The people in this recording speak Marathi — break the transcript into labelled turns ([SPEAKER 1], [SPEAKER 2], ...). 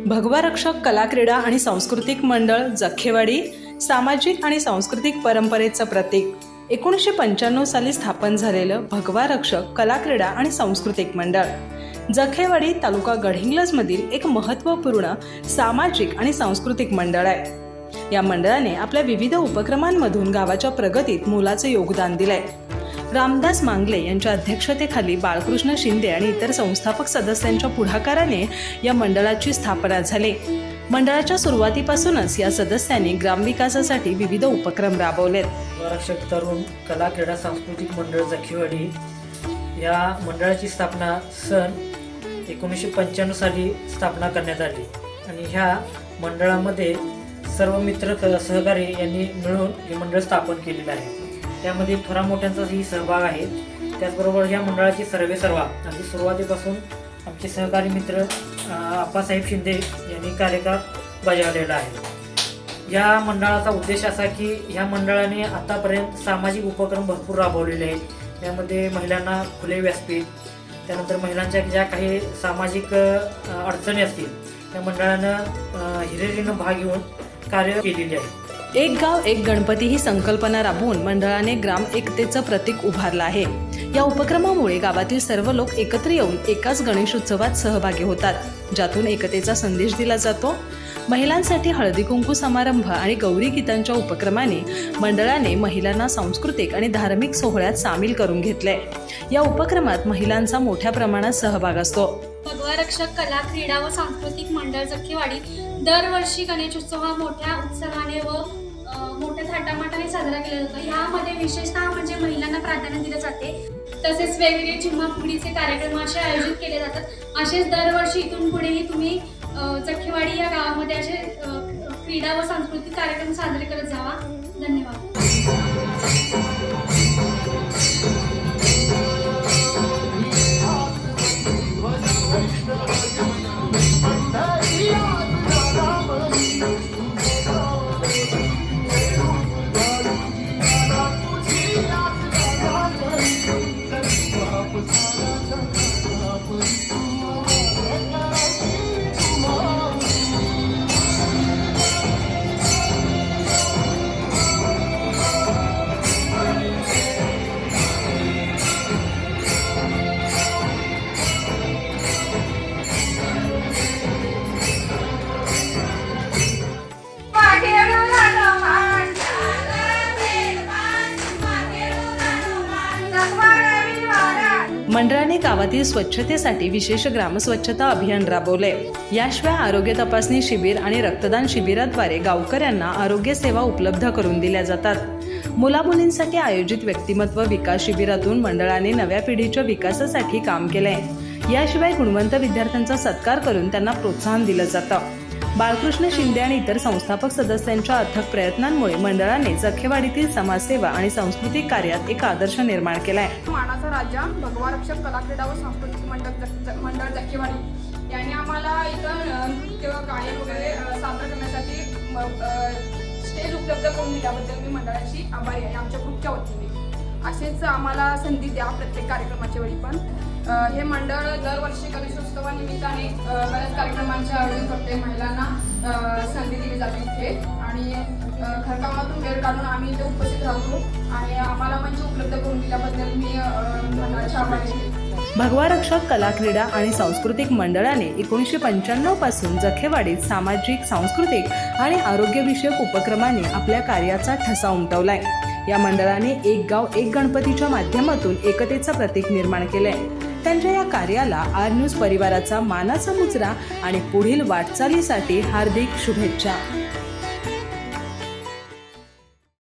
[SPEAKER 1] भगवा रक्षक कला क्रीडा आणि सांस्कृतिक मंडळ जखेवाडी सामाजिक आणि सांस्कृतिक परंपरेचं प्रतीक 1995 साली स्थापन झालेलं भगवा रक्षक कला क्रीडा आणि सांस्कृतिक मंडळ जखेवाडी तालुका गडहिंग्लजमधील एक महत्त्वपूर्ण सामाजिक आणि सांस्कृतिक मंडळ आहे। या मंडळाने आपल्या विविध उपक्रमांमधून गावाच्या प्रगतीत मोलाचे योगदान दिले। रामदास मांगले यांच्या अध्यक्षतेखाली बाळकृष्ण शिंदे आणि इतर संस्थापक सदस्यांच्या पुढाकाराने या मंडळाची स्थापना झाली। मंडळाच्या सुरुवातीपासूनच या सदस्यांनी ग्रामविकासासाठी विविध उपक्रम राबवलेत।
[SPEAKER 2] रक्षक तरुण कला क्रीडा सांस्कृतिक मंडळ जखेवाडी या मंडळाची स्थापना सन 1995 साली स्थापना करण्यात आली आणि ह्या मंडळामध्ये सर्व मित्र सहकारी यांनी मिळून हे मंडळ स्थापन केलेलं आहे। त्यामध्ये थोरा मोठ्यांचाही सहभाग आहे। त्याचबरोबर या मंडळाची सर्वेसर्वा अगदी सुरुवातीपासून आमचे सहकारी मित्र आप्पासाहेब शिंदे यांनी कार्यकाळ बजावलेला आहे। या मंडळाचा उद्देश असा की ह्या मंडळाने आतापर्यंत सामाजिक उपक्रम भरपूर राबवलेले आहेत। यामध्ये महिलांना खुले व्यासपीठ, त्यानंतर महिलांच्या ज्या काही सामाजिक अडचणी असतील त्या मंडळानं हिरिरीनं भाग घेऊन कार्य केलेले आहे।
[SPEAKER 1] एक गाव एक गणपती ही संकल्पना राबवून मंडळाने ग्राम एकतेचं प्रतीक उभारलं आहे। या उपक्रमामुळे गावातील सर्व लोक एकत्र येऊन एकाच गणेशोत्सवात सहभागी होतात, ज्यातून एकतेचा संदेश दिला जातो। महिलांसाठी हळदी कुंकू समारंभ आणि गौरी गीतांच्या उपक्रमाने मंडळाने महिलांना सांस्कृतिक आणि धार्मिक सोहळ्यात सामील करून घेतले। या उपक्रमात महिलांचा मोठ्या प्रमाणात सहभाग असतो।
[SPEAKER 3] भगवा रक्षक कला क्रीडा व सांस्कृतिक मंडळ जखेवाडी दरवर्षी गणेशोत्सव हा मोठ्या उत्साहाने व मोठ्या थाटामाटाने साजरा केला जातो। यामध्ये विशेषतः म्हणजे महिलांना प्राधान्य दिले जाते। तसेच वेगवेगळे चिम्माफुगडीचे कार्यक्रम असे आयोजित केले जातात। असेच दरवर्षी इथून पुढेही तुम्ही जखेवाडी या गावामध्ये असे क्रीडा व सांस्कृतिक कार्यक्रम साजरे करत जावा। धन्यवाद।
[SPEAKER 1] मंडळाने गावातील स्वच्छतेसाठी विशेष ग्रामस्वच्छता अभियान राबवले। याशिवाय आरोग्य तपासणी शिबिर आणि रक्तदान शिबिराद्वारे गावकऱ्यांना आरोग्य सेवा उपलब्ध करून दिल्या जातात। मुलामुलींसाठी आयोजित व्यक्तिमत्व विकास शिबिरातून मंडळाने नव्या पिढीच्या विकासासाठी काम केले। याशिवाय गुणवंत विद्यार्थ्यांचा सत्कार करून त्यांना प्रोत्साहन दिलं जातं। बाळकृष्ण शिंदे आणि इतर संस्थापक सदस्यांच्या अथक प्रयत्नांमुळे मंडळाने जखेवाडीतील समाजसेवा आणि सांस्कृतिक कार्यात एक आदर्श निर्माण केलाय।
[SPEAKER 4] मानाचा राजा भगवा रक्षक कला क्रीडा व सांस्कृतिक मंडळ जखेवाडी यांनी आम्हाला इथं नृत्य गायन वगैरे सादर करण्यासाठी स्टेज उपलब्ध करून दिल्याबद्दल मी मंडळाची आभारी आहे। आमच्या ग्रुपच्या वतीने असेच आम्हाला संधी द्या प्रत्येक कार्यक्रमाच्या वेळी। पण हे मंडळ दरवर्षी गणेशोत्सवानिमित्ताने बऱ्याच कार्यक्रमांचे आयोजन करते। महिलांना संधी दिली जाते इथे आणि घरकामातून वेळ काढून आम्ही इथे उपस्थित राहतो आणि आम्हाला मंच उपलब्ध करून दिल्याबद्दल मी मंडळाच्या आभारी आहे।
[SPEAKER 1] भगवा रक्षक कला क्रीडा आणि सांस्कृतिक मंडळाने 1995 पासून जखेवाडीत सामाजिक, सांस्कृतिक आणि आरोग्यविषयक उपक्रमाने आपल्या कार्याचा ठसा उमटवलाय। या मंडळाने एक गाव एक गणपतीच्या माध्यमातून एकतेचं प्रतीक निर्माण केलंय। त्यांच्या या कार्याला आर न्यूज परिवाराचा मानाचा मुजरा आणि पुढील वाटचालीसाठी हार्दिक शुभेच्छा।